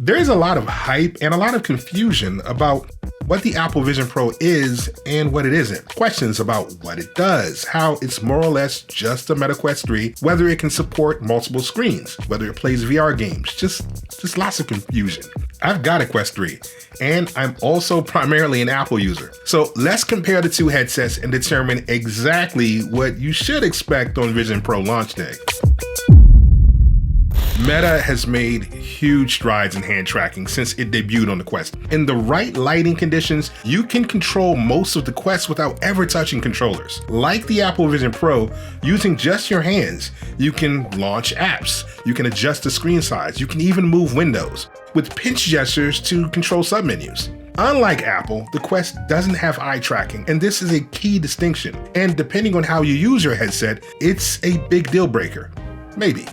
There's a lot of hype and a lot of confusion about what the Apple Vision Pro is and what it isn't. Questions about what it does, how it's more or less just a Meta Quest 3, whether it can support multiple screens, whether it plays VR games, just lots of confusion. I've got a Quest 3, and I'm also primarily an Apple user. So let's compare the two headsets and determine exactly what you should expect on Vision Pro launch day. Meta has made huge strides in hand tracking since it debuted on the Quest. In the right lighting conditions, you can control most of the Quest without ever touching controllers. Like the Apple Vision Pro, using just your hands, you can launch apps, you can adjust the screen size, you can even move windows, with pinch gestures to control submenus. Unlike Apple, the Quest doesn't have eye tracking, and this is a key distinction. And depending on how you use your headset, it's a big deal breaker. Maybe.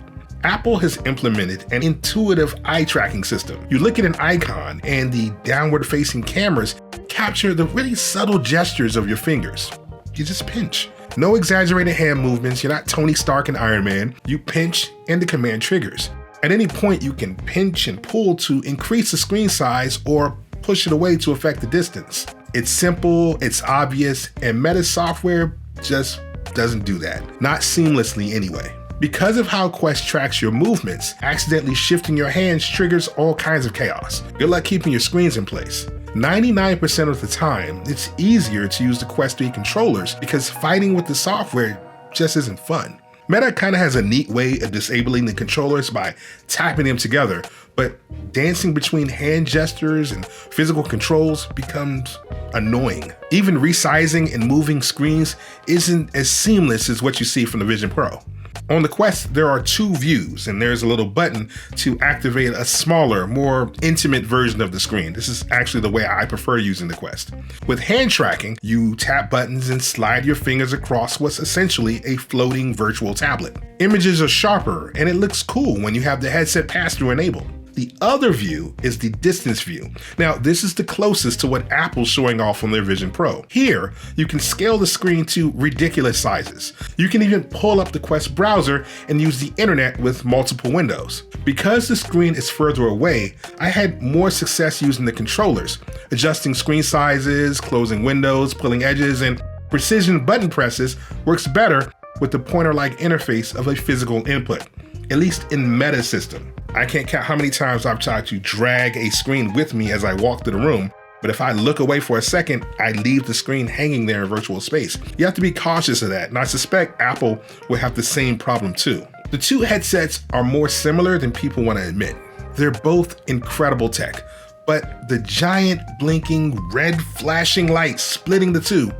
Apple has implemented an intuitive eye tracking system. You look at an icon and the downward-facing cameras capture the really subtle gestures of your fingers. You just pinch. No exaggerated hand movements, you're not Tony Stark and Iron Man. You pinch and the command triggers. At any point, you can pinch and pull to increase the screen size or push it away to affect the distance. It's simple, it's obvious, and Meta software just doesn't do that. Not seamlessly anyway. Because of how Quest tracks your movements, accidentally shifting your hands triggers all kinds of chaos. Good luck keeping your screens in place. 99% of the time, it's easier to use the Quest 3 controllers because fighting with the software just isn't fun. Meta kinda has a neat way of disabling the controllers by tapping them together, but dancing between hand gestures and physical controls becomes annoying. Even resizing and moving screens isn't as seamless as what you see from the Vision Pro. On the Quest, there are two views, and there's a little button to activate a smaller, more intimate version of the screen. This is actually the way I prefer using the Quest. With hand tracking, you tap buttons and slide your fingers across what's essentially a floating virtual tablet. Images are sharper, and it looks cool when you have the headset pass-through enabled. The other view is the distance view. Now, this is the closest to what Apple's showing off on their Vision Pro. Here, you can scale the screen to ridiculous sizes. You can even pull up the Quest browser and use the internet with multiple windows. Because the screen is further away, I had more success using the controllers, adjusting screen sizes, closing windows, pulling edges, and precision button presses works better with the pointer-like interface of a physical input, at least in Meta's system. I can't count how many times I've tried to drag a screen with me as I walk through the room, but if I look away for a second, I leave the screen hanging there in virtual space. You have to be cautious of that, and I suspect Apple will have the same problem too. The two headsets are more similar than people want to admit. They're both incredible tech, but the giant blinking red flashing light splitting the two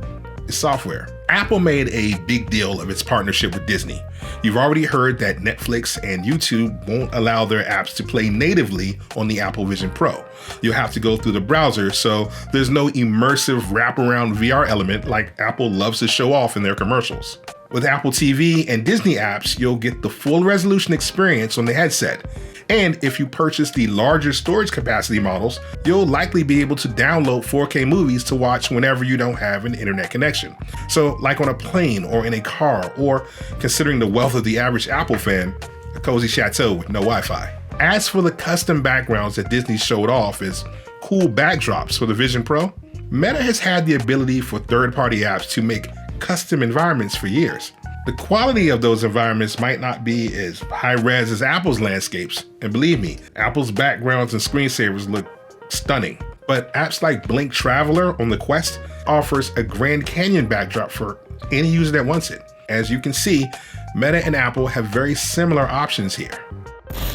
is software. Apple made a big deal of its partnership with Disney. You've already heard that Netflix and YouTube won't allow their apps to play natively on the Apple Vision Pro. You'll have to go through the browser, so there's no immersive wraparound VR element like Apple loves to show off in their commercials. With Apple TV and Disney apps, you'll get the full resolution experience on the headset. And if you purchase the larger storage capacity models, you'll likely be able to download 4K movies to watch whenever you don't have an internet connection. So like on a plane or in a car, or considering the wealth of the average Apple fan, a cozy chateau with no Wi-Fi. As for the custom backgrounds that Disney showed off as cool backdrops for the Vision Pro, Meta has had the ability for third-party apps to make custom environments for years. The quality of those environments might not be as high-res as Apple's landscapes, and believe me, Apple's backgrounds and screensavers look stunning. But apps like Blink Traveler on the Quest offers a Grand Canyon backdrop for any user that wants it. As you can see, Meta and Apple have very similar options here.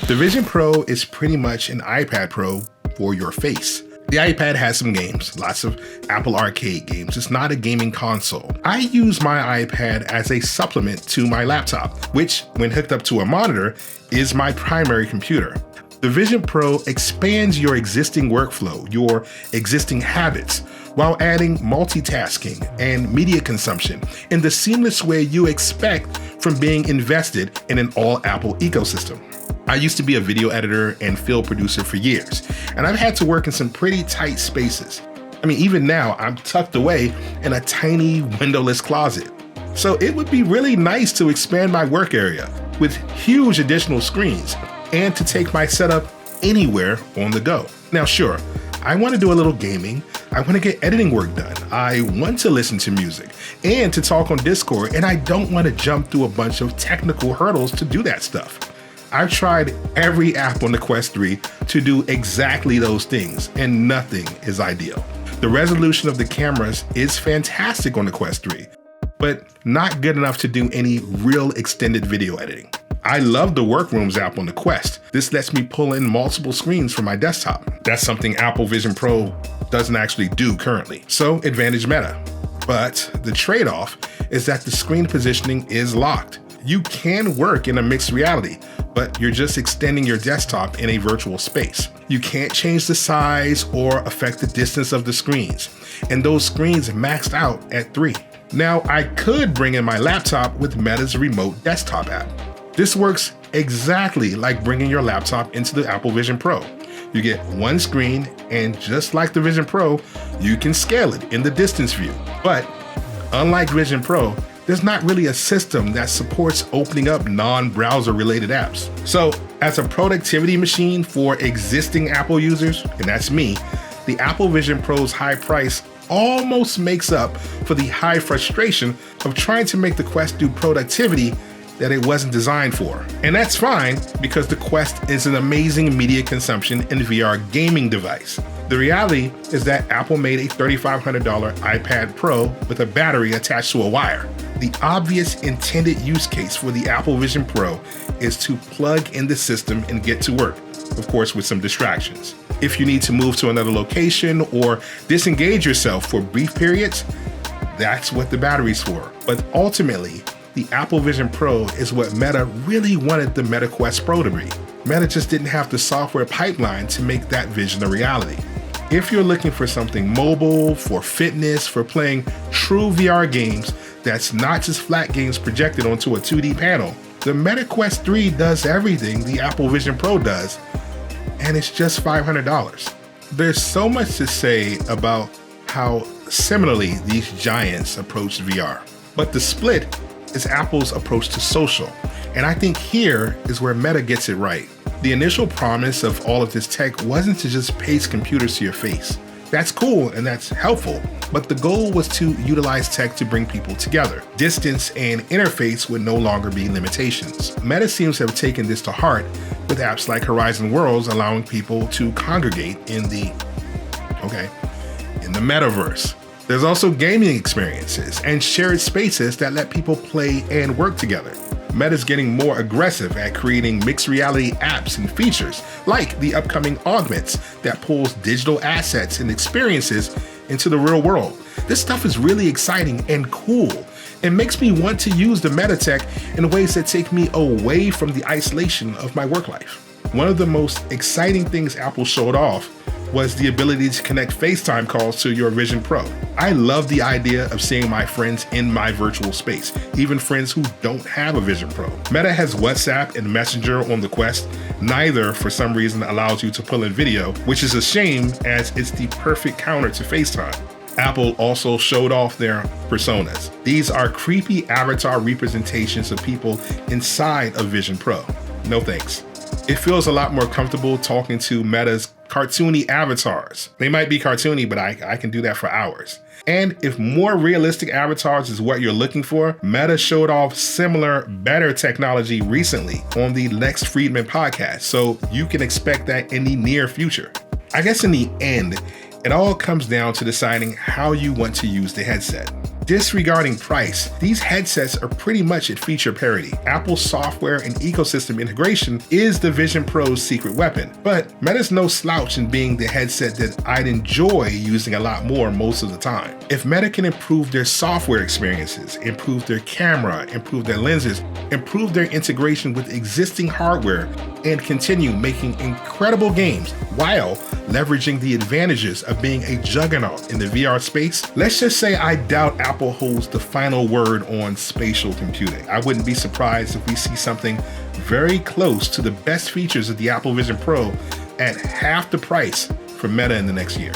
The Vision Pro is pretty much an iPad Pro for your face. The iPad has some games, lots of Apple Arcade games. It's not a gaming console. I use my iPad as a supplement to my laptop, which, when hooked up to a monitor, is my primary computer. The Vision Pro expands your existing workflow, your existing habits, while adding multitasking and media consumption in the seamless way you expect from being invested in an all-Apple ecosystem. I used to be a video editor and film producer for years, and I've had to work in some pretty tight spaces. I mean, even now, I'm tucked away in a tiny windowless closet. So it would be really nice to expand my work area with huge additional screens and to take my setup anywhere on the go. Now, sure, I want to do a little gaming. I want to get editing work done. I want to listen to music and to talk on Discord, and I don't want to jump through a bunch of technical hurdles to do that stuff. I've tried every app on the Quest 3 to do exactly those things, and nothing is ideal. The resolution of the cameras is fantastic on the Quest 3, but not good enough to do any real extended video editing. I love the Workrooms app on the Quest. This lets me pull in multiple screens from my desktop. That's something Apple Vision Pro doesn't actually do currently. So advantage Meta. But the trade-off is that the screen positioning is locked. You can work in a mixed reality, but you're just extending your desktop in a virtual space. You can't change the size or affect the distance of the screens, and those screens maxed out at 3. Now, I could bring in my laptop with Meta's remote desktop app. This works exactly like bringing your laptop into the Apple Vision Pro. You get one screen, and just like the Vision Pro, you can scale it in the distance view. But unlike Vision Pro, there's not really a system that supports opening up non-browser related apps. So as a productivity machine for existing Apple users, and that's me, the Apple Vision Pro's high price almost makes up for the high frustration of trying to make the Quest do productivity that it wasn't designed for. And that's fine, because the Quest is an amazing media consumption and VR gaming device. The reality is that Apple made a $3,500 iPad Pro with a battery attached to a wire. The obvious intended use case for the Apple Vision Pro is to plug in the system and get to work, of course with some distractions. If you need to move to another location or disengage yourself for brief periods, that's what the battery's for. But ultimately, the Apple Vision Pro is what Meta really wanted the Meta Quest Pro to be. Meta just didn't have the software pipeline to make that vision a reality. If you're looking for something mobile, for fitness, for playing true VR games that's not just flat games projected onto a 2D panel, the Meta Quest 3 does everything the Apple Vision Pro does, and it's just $500. There's so much to say about how similarly these giants approach VR, but the split is Apple's approach to social. And I think here is where Meta gets it right. The initial promise of all of this tech wasn't to just paste computers to your face. That's cool and that's helpful, but the goal was to utilize tech to bring people together. Distance and interface would no longer be limitations. Meta seems to have taken this to heart with apps like Horizon Worlds, allowing people to congregate in the metaverse. There's also gaming experiences and shared spaces that let people play and work together. Meta's getting more aggressive at creating mixed reality apps and features, like the upcoming Augments that pulls digital assets and experiences into the real world. This stuff is really exciting and cool. It makes me want to use the Meta tech in ways that take me away from the isolation of my work life. One of the most exciting things Apple showed off was the ability to connect FaceTime calls to your Vision Pro. I love the idea of seeing my friends in my virtual space, even friends who don't have a Vision Pro. Meta has WhatsApp and Messenger on the Quest. Neither, for some reason, allows you to pull in video, which is a shame as it's the perfect counter to FaceTime. Apple also showed off their personas. These are creepy avatar representations of people inside of Vision Pro. No thanks. It feels a lot more comfortable talking to Meta's cartoony avatars. They might be cartoony, but I can do that for hours. And if more realistic avatars is what you're looking for, Meta showed off similar, better technology recently on the Lex Friedman podcast, so you can expect that in the near future. I guess in the end, it all comes down to deciding how you want to use the headset. Disregarding price, these headsets are pretty much at feature parity. Apple's software and ecosystem integration is the Vision Pro's secret weapon, but Meta's no slouch in being the headset that I'd enjoy using a lot more most of the time. If Meta can improve their software experiences, improve their camera, improve their lenses, improve their integration with existing hardware, and continue making incredible games while leveraging the advantages of being a juggernaut in the VR space, let's just say I doubt Apple holds the final word on spatial computing. I wouldn't be surprised if we see something very close to the best features of the Apple Vision Pro at half the price from Meta in the next year.